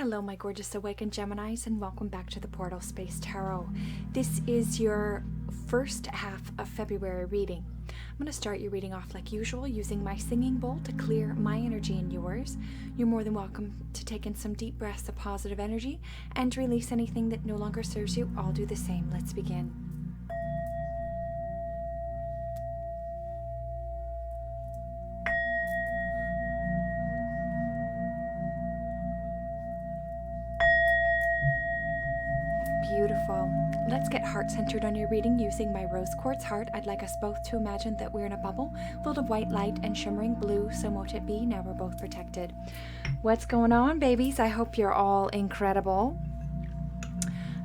Hello, my gorgeous awakened Geminis, and welcome back to the Portal Space Tarot. This is your first half of February reading. I'm going to start your reading off like usual using my singing bowl to clear my energy and yours. You're more than welcome to take in some deep breaths of positive energy and release anything that no longer serves you. I'll do the same. Let's begin. Beautiful. Let's get heart-centered on your reading using my rose quartz heart. I'd like us both to imagine that we're in a bubble filled of white light and shimmering blue, so mote it be. Now we're both protected. What's going on, babies? I hope you're all incredible.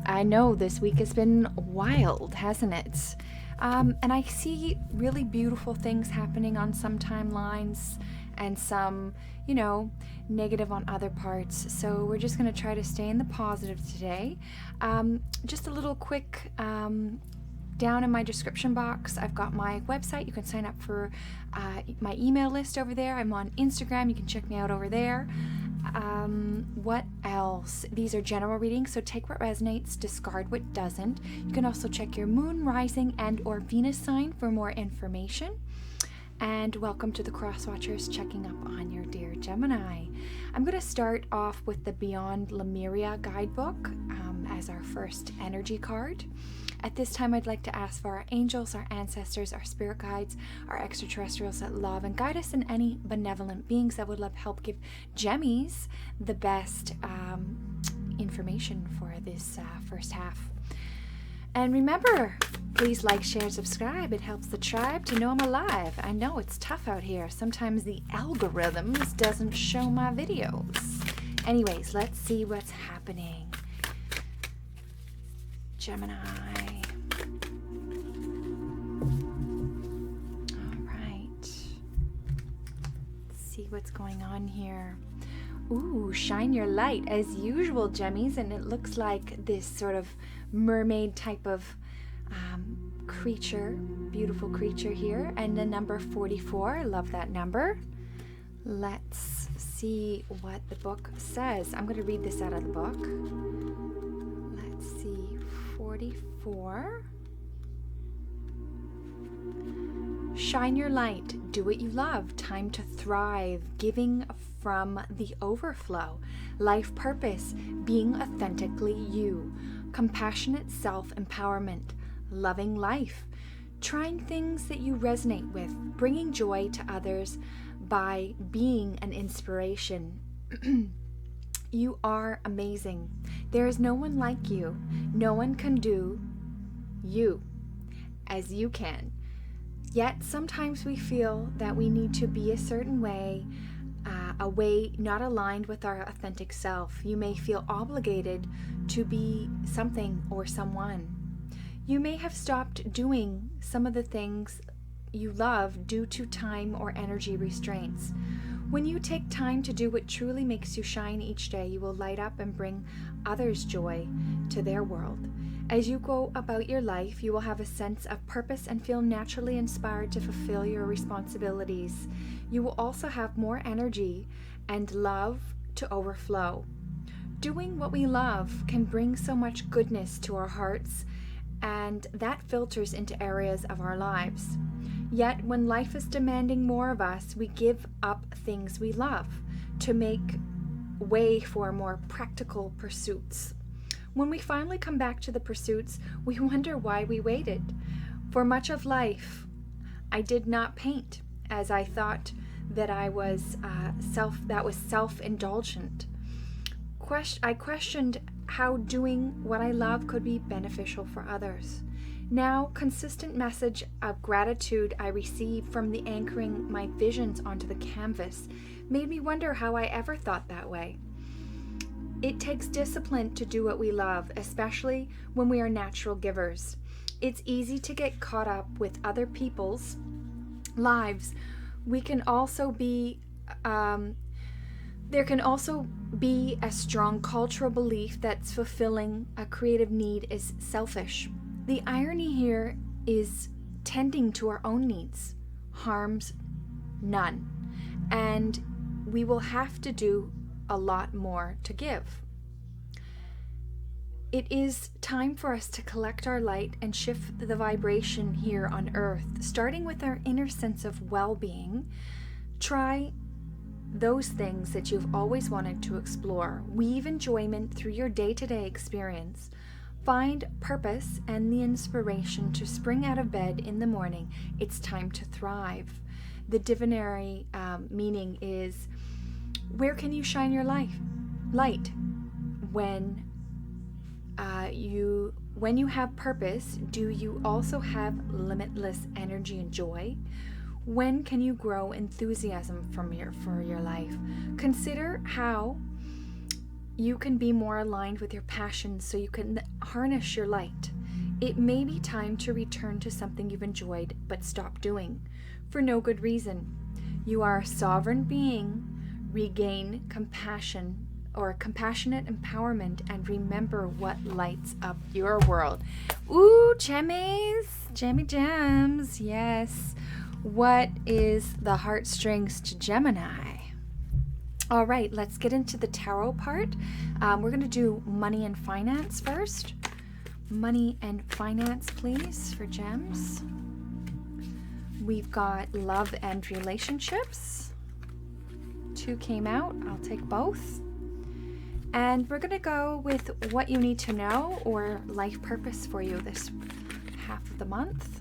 I know this week has been wild, hasn't it? And I see really beautiful things happening on some timelines and some, negative on other parts. So we're just going to try to stay in the positive today. Just a little quick, down in my description box, I've got my website. You can sign up for my email list over there. I'm on Instagram. You can check me out over there. What else? These are general readings, so take what resonates, discard what doesn't. You can also check your moon, rising, and or Venus sign for more information. And welcome to the Cross Watchers checking up on your dear Gemini. I'm going to start off with the Beyond Lemuria guidebook as our first energy card. At this time, I'd like to ask for our angels, our ancestors, our spirit guides, our extraterrestrials that love and guide us, and any benevolent beings that would help give Gemmies the best information for this first half. And remember, please like, share, subscribe. It helps the tribe to know I'm alive. I know it's tough out here. Sometimes the algorithms doesn't show my videos. Anyways, let's see what's happening. Gemini. All right. Let's see what's going on here. Ooh, shine your light as usual, Gemmies. And it looks like this sort of mermaid type of creature, beautiful creature here, and the number 44. I love that number. Let's see what the book says. I'm going to read this out of the book. Let's see, 44. Shine your light, do what you love, time to thrive, giving from the overflow, life purpose, being authentically you, compassionate self-empowerment, loving life, trying things that you resonate with, bringing joy to others by being an inspiration. You are amazing. There is no one like you. No one can do you as you can. Yet sometimes we feel that we need to be a certain way, a way not aligned with our authentic self. You may feel obligated to be something or someone. You may have stopped doing some of the things you love due to time or energy restraints. When you take time to do what truly makes you shine each day, you will light up and bring others joy to their world. As you go about your life, you will have a sense of purpose and feel naturally inspired to fulfill your responsibilities. You will also have more energy and love to overflow. Doing what we love can bring so much goodness to our hearts, and that filters into areas of our lives. Yet when life is demanding more of us, we give up things we love to make way for more practical pursuits. When we finally come back to the pursuits, we wonder why we waited. For much of life, I did not paint, as I thought that I was self-indulgent. I questioned how doing what I love could be beneficial for others. Now, consistent message of gratitude I received from the anchoring my visions onto the canvas made me wonder how I ever thought that way. It takes discipline to do what we love, especially when we are natural givers. It's easy to get caught up with other people's lives. We can also be there can also be a strong cultural belief that fulfilling a creative need is selfish. The irony here is tending to our own needs harms none, and we will have to do a lot more to give. It is time for us to collect our light and shift the vibration here on Earth, starting with our inner sense of well-being. Try those things that you've always wanted to explore. Weave enjoyment through your day-to-day experience. Find purpose and the inspiration to spring out of bed in the morning. It's time to thrive. The divinary meaning is, where can you shine your light? When you have purpose, do you also have limitless energy and joy? When can you grow enthusiasm for your life? Consider how you can be more aligned with your passions so you can harness your light. It may be time to return to something you've enjoyed but stopped doing for no good reason. You are a sovereign being. Regain compassion or compassionate empowerment and remember what lights up your world. Ooh, Gemmies, gems, yes. What is the heartstrings to Gemini? All right, let's get into the tarot part. We're going to do money and finance first. Money and finance, please, for gems. We've got love and relationships. 2 came out. I'll take both. And we're going to go with what you need to know or life purpose for you this half of the month.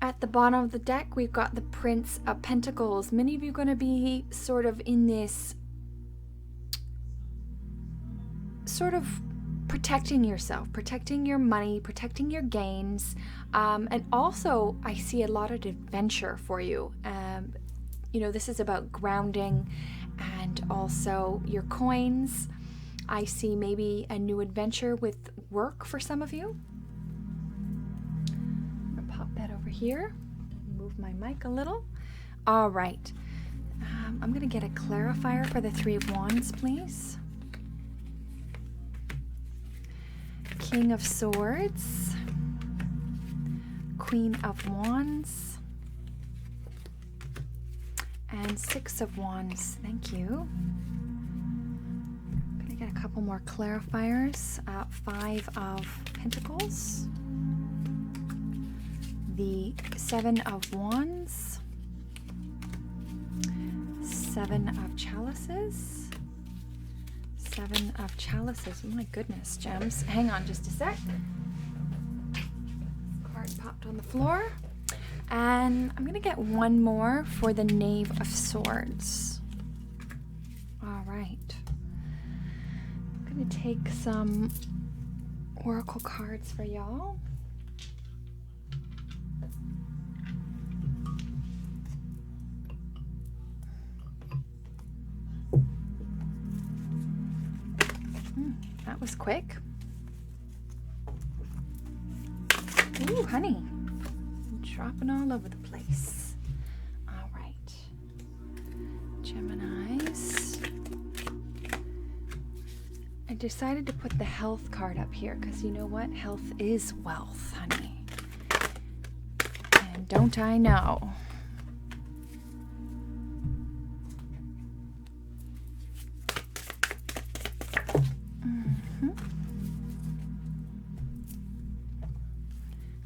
At the bottom of the deck, we've got the Prince of Pentacles. Many of you are going to be sort of in this sort of protecting yourself, protecting your money, protecting your gains. And also, I see a lot of adventure for you. This is about grounding and also your coins. I see maybe a new adventure with work for some of you. I'm going to pop that over here. Move my mic a little. All right. I'm going to get a clarifier for the 3 of Wands, please. King of Swords. Queen of Wands. And 6 of Wands. Thank you. I'm going to get a couple more clarifiers. 5 of Pentacles. The 7 of Wands. 7 of Chalices. 7 of Chalices. Oh my goodness, gems. Hang on just a sec. Card popped on the floor. And I'm going to get one more for the Knave of Swords. All right. I'm going to take some oracle cards for y'all. That was quick. Ooh, honey. Dropping all over the place. All right. Geminis. I decided to put the health card up here because you know what? Health is wealth, honey. And don't I know?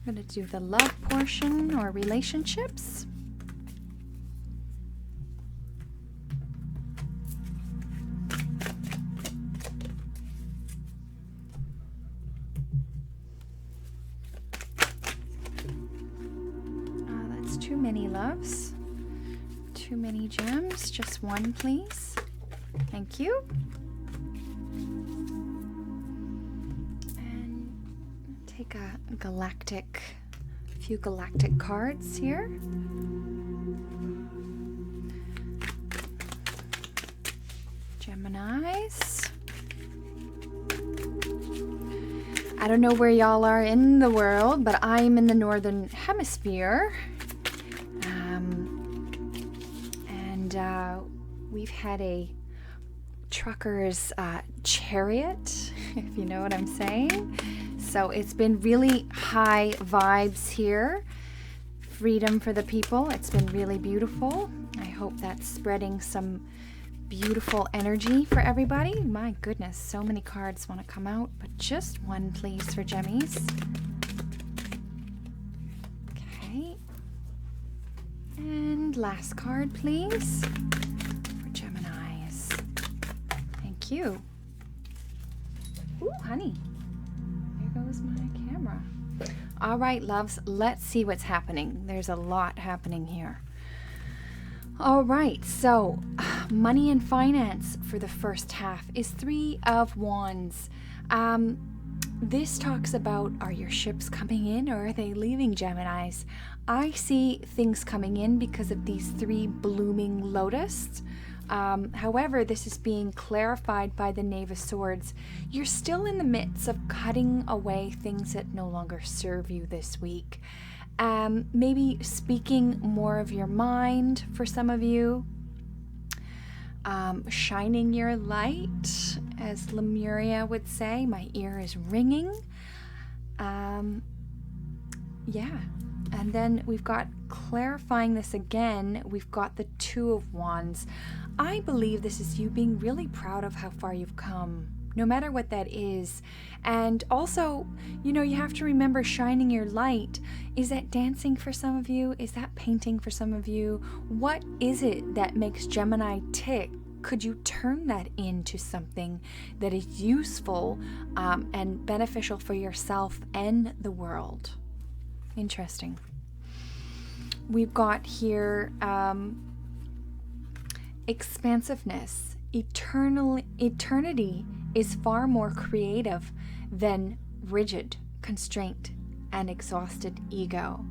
I'm going to do the love portion or relationships. That's too many loves. Too many gems. Just one, please. Thank you. Take a few galactic cards here. Geminis. I don't know where y'all are in the world, but I'm in the northern hemisphere. And we've had a trucker's chariot, if you know what I'm saying. So it's been really high vibes here. Freedom for the people. It's been really beautiful. I hope that's spreading some beautiful energy for everybody. My goodness, so many cards want to come out, but just one, please, for Gemmies. Okay. And last card, please, for Geminis. Thank you. Ooh, honey. There goes my camera. All right, loves, let's see what's happening. There's a lot happening here. All right, so money and finance for the first half is 3 of Wands. This talks about, are your ships coming in or are they leaving, Geminis? I see things coming in because of these 3 blooming lotuses. However, this is being clarified by the Knave of Swords. You're still in the midst of cutting away things that no longer serve you this week. Maybe speaking more of your mind for some of you. Shining your light, as Lemuria would say. My ear is ringing. Yeah. And then we've got, clarifying this again, we've got the 2 of Wands. I believe this is you being really proud of how far you've come, no matter what that is. And also, you know, you have to remember, shining your light. Is that dancing for some of you? Is that painting for some of you? What is it that makes Gemini tick? Could you turn that into something that is useful and beneficial for yourself and the world? Interesting. We've got here expansiveness. Eternity is far more creative than rigid constraint and exhausted ego.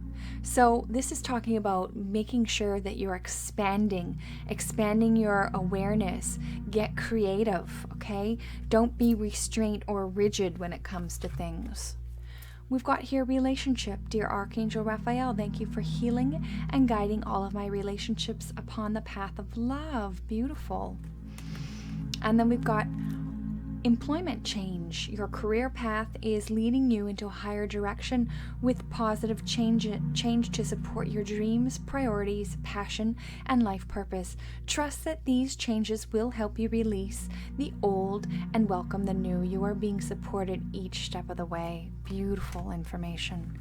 So this is talking about making sure that you're expanding your awareness. Get creative, okay? Don't be restrained or rigid when it comes to things. We've got here relationship. Dear Archangel Raphael, thank you for healing and guiding all of my relationships upon the path of love. Beautiful. And then we've got employment change. Your career path is leading you into a higher direction with positive change to support your dreams, priorities, passion, and life purpose. Trust that these changes will help you release the old and welcome the new. You are being supported each step of the way. Beautiful information.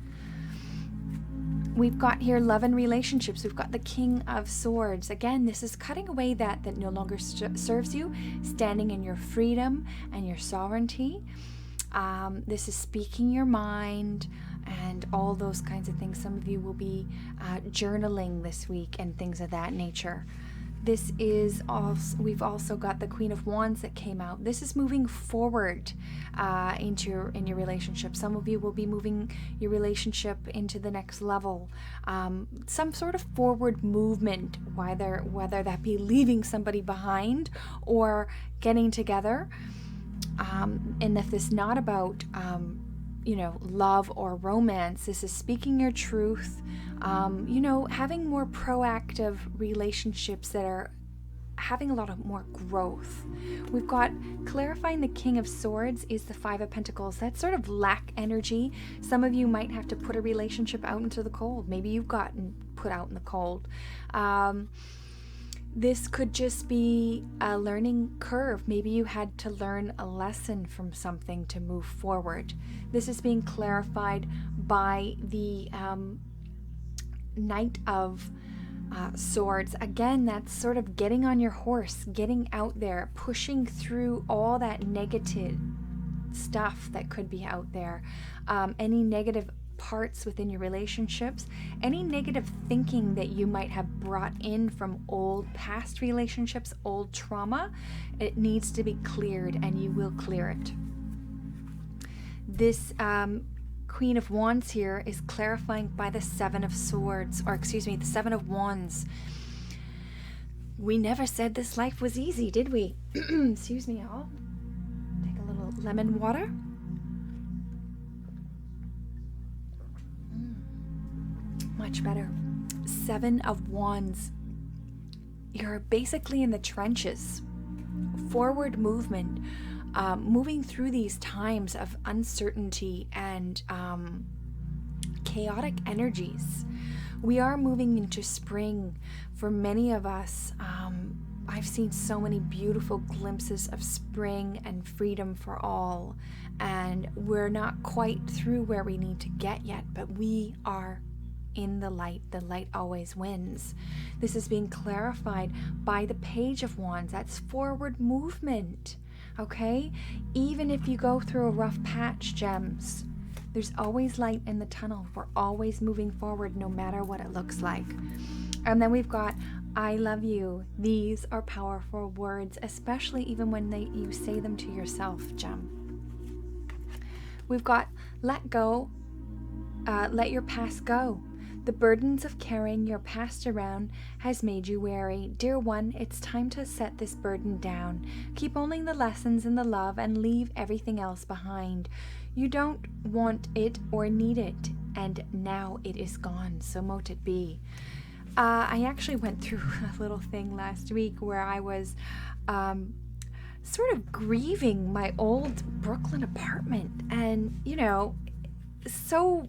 We've got here love and relationships. We've got the King of Swords. Again, this is cutting away that no longer serves you, standing in your freedom and your sovereignty. This is speaking your mind and all those kinds of things. Some of you will be journaling this week and things of that nature. This is also, we've also got the Queen of Wands that came out. This is moving forward in your relationship. Some of you will be moving your relationship into the next level. Some sort of forward movement, whether that be leaving somebody behind or getting together. And if it's not about love or romance, this is speaking your truth, having more proactive relationships that are having a lot of more growth. We've got clarifying the King of Swords is the 5 of Pentacles. That's sort of lack energy. Some of you might have to put a relationship out into the cold. Maybe you've gotten put out in the cold. This could just be a learning curve. Maybe you had to learn a lesson from something to move forward. This is being clarified by the Knight of Swords. Again, that's sort of getting on your horse, getting out there, pushing through all that negative stuff that could be out there. Any negative parts within your relationships, any negative thinking that you might have brought in from old past relationships, old trauma, it needs to be cleared, and you will clear it. This Queen of Wands here is clarifying by the 7 of Swords, or excuse me, the 7 of Wands. We never said this life was easy, did we? Excuse me, y'all. Take a little lemon water. Much better. 7 of Wands. You're basically in the trenches. Forward movement. Moving through these times of uncertainty and chaotic energies. We are moving into spring. For many of us, I've seen so many beautiful glimpses of spring and freedom for all, and we're not quite through where we need to get yet, but we are in the light. The light always wins. This is being clarified by the Page of Wands. That's forward movement, okay? Even if you go through a rough patch, gems, there's always light in the tunnel. We're always moving forward no matter what it looks like. And then we've got I love you. These are powerful words, especially even when you say them to yourself, gem. We've got let go, let your past go. The burdens of carrying your past around has made you weary. Dear one, it's time to set this burden down. Keep only the lessons and the love and leave everything else behind. You don't want it or need it, and now it is gone, so mote it be. I actually went through a little thing last week where I was sort of grieving my old Brooklyn apartment, and, you know, so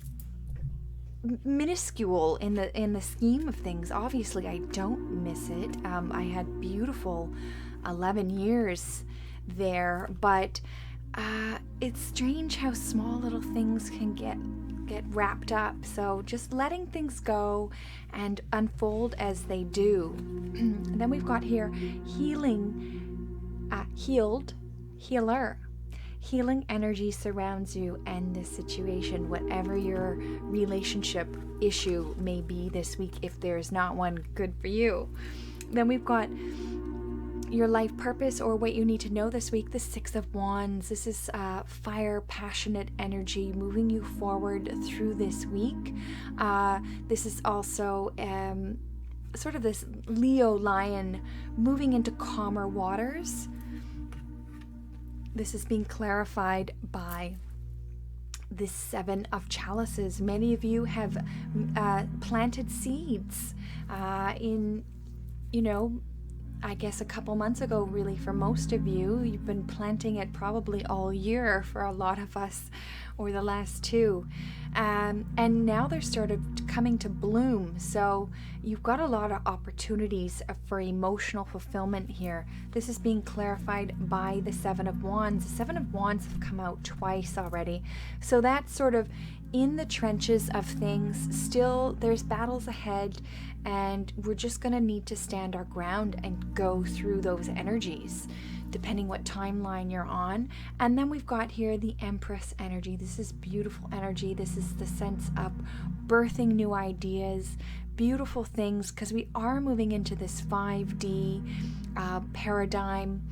minuscule in the scheme of things. Obviously, I don't miss it. I had beautiful 11 years there, but it's strange how small little things can get wrapped up. So just letting things go and unfold as they do. And then we've got here healing, healer. Healing energy surrounds you and this situation, whatever your relationship issue may be this week, if there's not one good for you. Then we've got your life purpose, or what you need to know this week, the Six of Wands. This is fire, passionate energy moving you forward through this week. This is also sort of this Leo lion moving into calmer waters. This is being clarified by the Seven of Chalices. Many of you have planted seeds in, you know, I guess a couple months ago, really, for most of you. You've been planting it probably all year for a lot of us, or the last two. And now they're sort of coming to bloom. So you've got a lot of opportunities for emotional fulfillment here. This is being clarified by the Seven of Wands. The Seven of Wands have come out twice already. So that's sort of in the trenches of things. Still, there's battles ahead, and we're just going to need to stand our ground and go through those energies, depending what timeline you're on. And then we've got here the Empress Energy. This is beautiful energy. This is the sense of birthing new ideas, beautiful things, because we are moving into this 5D paradigm.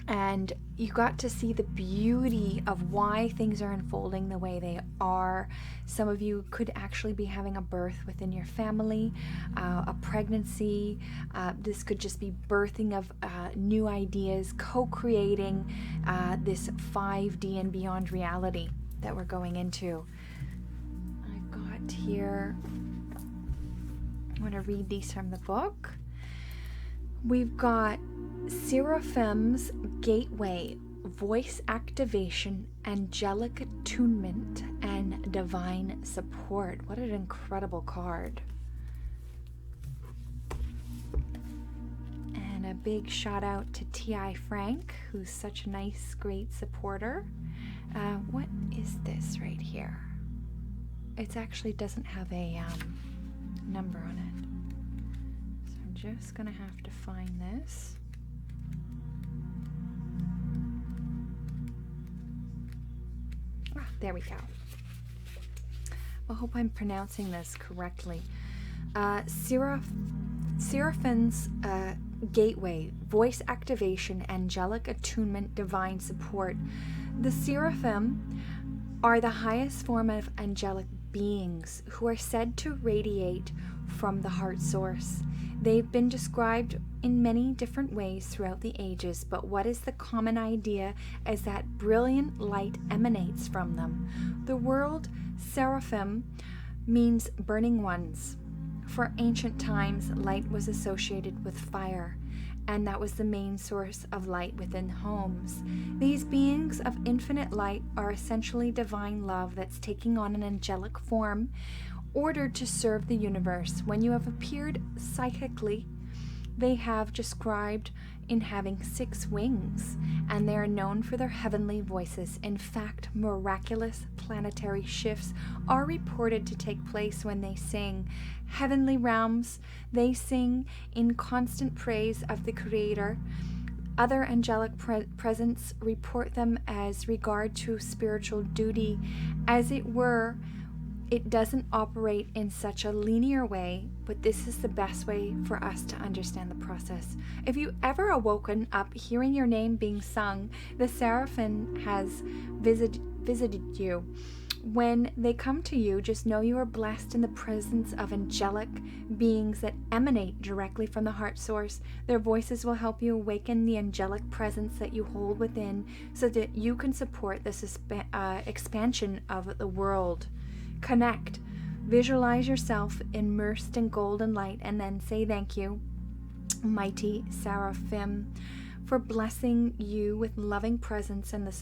And you got to see the beauty of why things are unfolding the way they are. Some of you could actually be having a birth within your family, a pregnancy. This could just be birthing of new ideas, co-creating this 5D and beyond reality that we're going into. I've got here, I want to read these from the book. We've got Seraphim's Gateway, Voice Activation, Angelic Attunement, and Divine Support. What an incredible card. And a big shout out to T.I. Frank, who's such a nice, great supporter. What is this right here? It actually doesn't have a number on it. So I'm just going to have to find this. There we go. I hope I'm pronouncing this correctly. Seraphim's Gateway, Voice Activation, Angelic Attunement, Divine Support. The Seraphim are the highest form of angelic beings who are said to radiate from the heart source. They've been described in many different ways throughout the ages, but what is the common idea is that brilliant light emanates from them. The word seraphim means burning ones. For ancient times, light was associated with fire, and that was the main source of light within homes. These beings of infinite light are essentially divine love that's taking on an angelic form, ordered to serve the universe. When you have appeared psychically, They have described in having 6 wings, and they are known for their heavenly voices. In fact, miraculous planetary shifts are reported to take place when they sing. Heavenly realms, they sing in constant praise of the Creator. Other angelic presence report them as regard to spiritual duty. As it were, it doesn't operate in such a linear way, but this is the best way for us to understand the process. If you ever awoken up hearing your name being sung, the seraphim has visited you. When they come to you, just know you are blessed in the presence of angelic beings that emanate directly from the heart source. Their voices will help you awaken the angelic presence that you hold within so that you can support this expansion of the world. Connect. Visualize yourself immersed in golden light and then say thank you, mighty seraphim, for blessing you with loving presence and the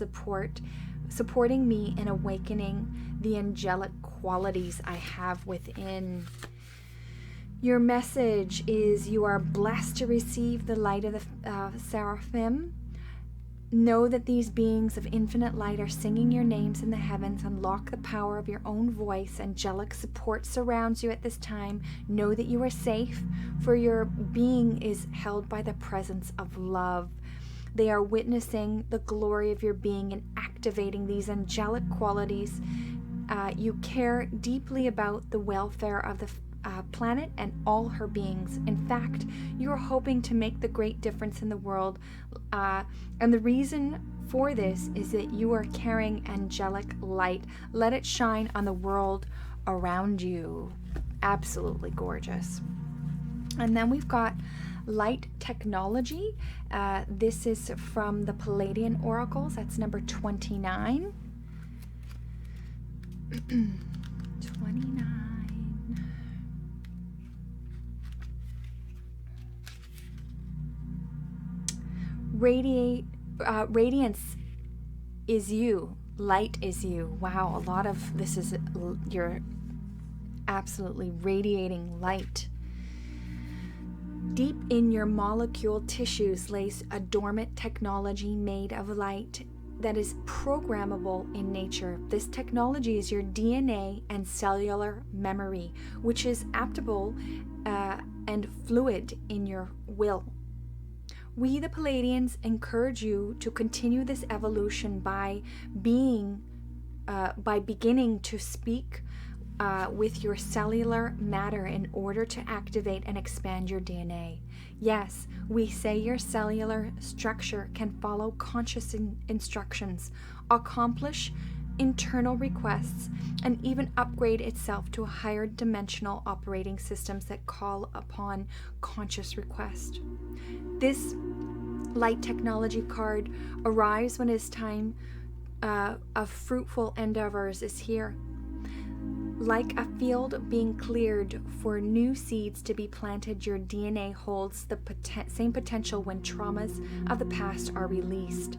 supporting me in awakening the angelic qualities I have within. Your message is you are blessed to receive the light of the seraphim. Know that these beings of infinite light are singing your names in the heavens. Unlock the power of your own voice. Angelic support surrounds you at this time. Know that you are safe, for your being is held by the presence of love. They are witnessing the glory of your being and activating these angelic qualities. You care deeply about the welfare of the planet and all her beings. In fact, you are hoping to make the great difference in the world. And the reason for this is that you are carrying angelic light. Let it shine on the world around you. Absolutely gorgeous. And then we've got light technology. This is from the Palladian oracles. That's number 29. 29. Radiance is you. Light is you. Wow, a lot of this is you're absolutely radiating light. Deep in your molecule tissues lays a dormant technology made of light that is programmable in nature. This technology is your DNA and cellular memory, which is adaptable and fluid in your will. We, the Palladians, encourage you to continue this evolution by beginning to speak with your cellular matter in order to activate and expand your DNA. Yes, we say your cellular structure can follow conscious instructions, accomplish internal requests, and even upgrade itself to a higher dimensional operating systems that call upon conscious request. This light technology card arrives when it's time of fruitful endeavors is here. Like a field being cleared for new seeds to be planted, your DNA holds the same potential when traumas of the past are released.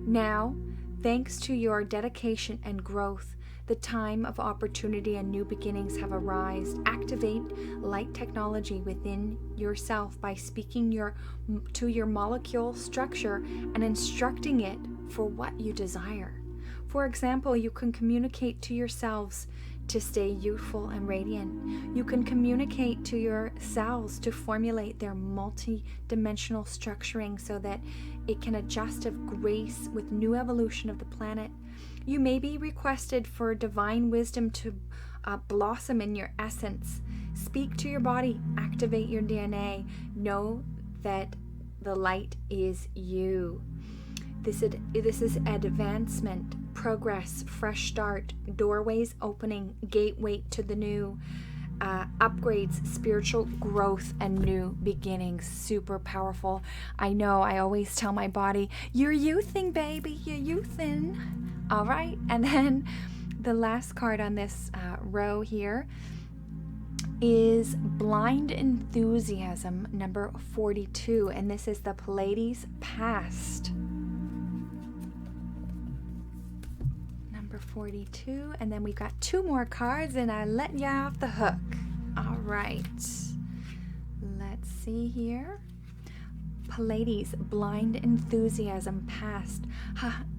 Now, thanks to your dedication and growth, the time of opportunity and new beginnings have arisen. Activate light technology within yourself by speaking to your molecule structure and instructing it for what you desire. For example, you can communicate to yourselves to stay youthful and radiant. You can communicate to your cells to formulate their multi-dimensional structuring so that it can adjust of grace with new evolution of the planet. You may be requested for divine wisdom to blossom in your essence. Speak to your body, activate your DNA. Know that the light is you. This is advancement, progress, fresh start, doorways opening, gateway to the new, upgrades, spiritual growth, and new beginnings. Super powerful. I know, I always tell my body, you're youthing, baby, you're youthing. All right, and then the last card on this row here is Blind Enthusiasm, number 42, and this is the Pleiades past. 42, and then we've got 2 more cards and I let you off the hook. All right, Let's see here. Pleiades, blind enthusiasm past.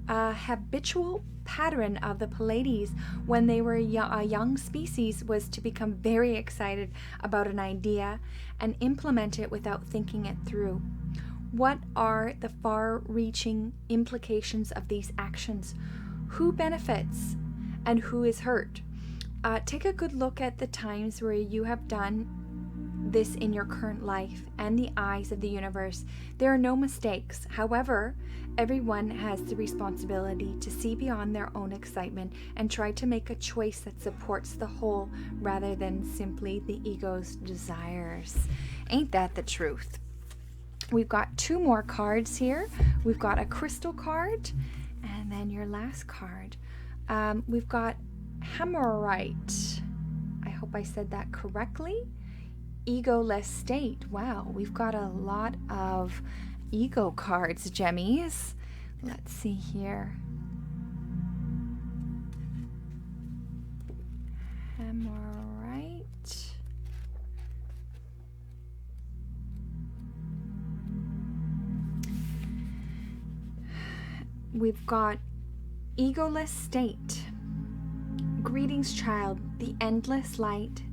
A habitual pattern of the Pleiades when they were a young species was to become very excited about an idea and implement it without thinking it through. What are the far-reaching implications of these actions? Who benefits and who is hurt? Take a good look at the times where you have done this in your current life and the eyes of the universe. There are no mistakes. However, everyone has the responsibility to see beyond their own excitement and try to make a choice that supports the whole rather than simply the ego's desires. Ain't that the truth? We've got 2 more cards here. We've got a crystal card and then your last card. We've got Hemorrhite. I hope I said that correctly. Egoless state. Wow, we've got a lot of ego cards, Gemmies. Let's see here. Hemorrhite. We've got egoless state. Greetings, child, the endless light.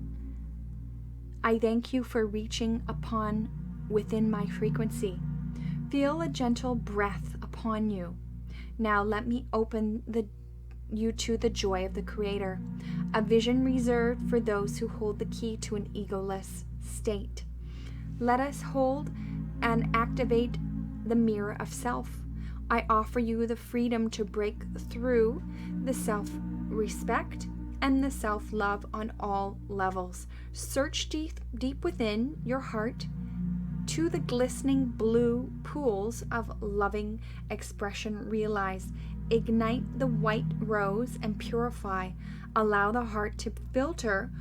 I thank you for reaching upon within my frequency. Feel a gentle breath upon you. Now let me open you to the joy of the Creator, a vision reserved for those who hold the key to an egoless state. Let us hold and activate the mirror of self. I offer you the freedom to break through the self-respect and the self-love on all levels. Search deep within your heart to the glistening blue pools of loving expression. Realize, ignite the white rose and purify. Allow the heart to filter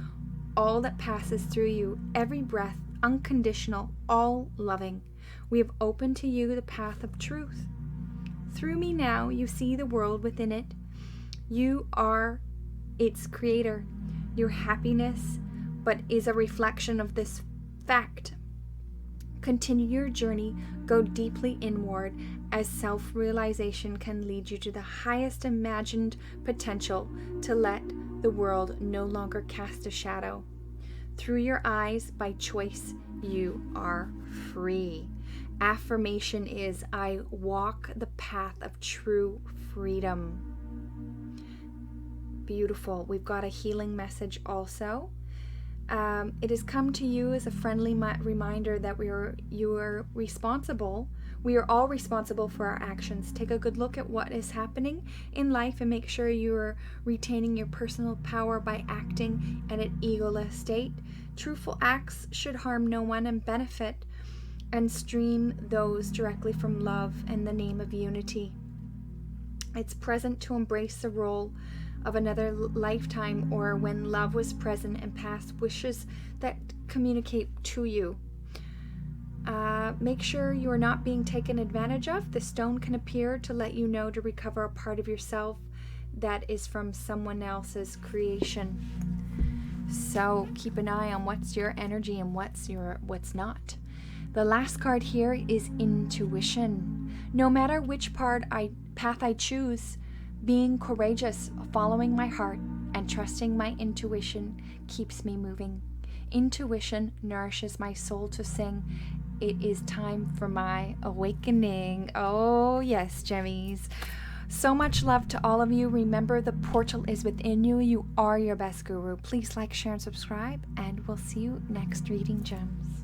all that passes through you, every breath, unconditional, all loving. We have opened to you the path of truth. Through me now, you see the world within it. You are its creator. Your happiness but is a reflection of this fact. Continue your journey, go deeply inward, as self-realization can lead you to the highest imagined potential to let the world no longer cast a shadow. Through your eyes, by choice, you are free. Affirmation is, I walk the path of true freedom. Beautiful. We've got a healing message also. It has come to you as a friendly reminder that you are responsible. We are all responsible for our actions. Take a good look at what is happening in life and make sure you are retaining your personal power by acting in an egoless state. Truthful acts should harm no one and benefit and stream those directly from love and the name of unity. It's present to embrace the role of another lifetime or when love was present and past wishes that communicate to you. Make sure you are not being taken advantage of. The stone can appear to let you know to recover a part of yourself that is from someone else's creation. So keep an eye on what's your energy and what's not. The last card here is intuition. No matter which path I choose, being courageous, following my heart, and trusting my intuition keeps me moving. Intuition nourishes my soul to sing. It is time for my awakening. Oh yes, Gemmies. So much love to all of you. Remember, the portal is within you. You are your best guru. Please like, share, and subscribe, and we'll see you next reading, Gems.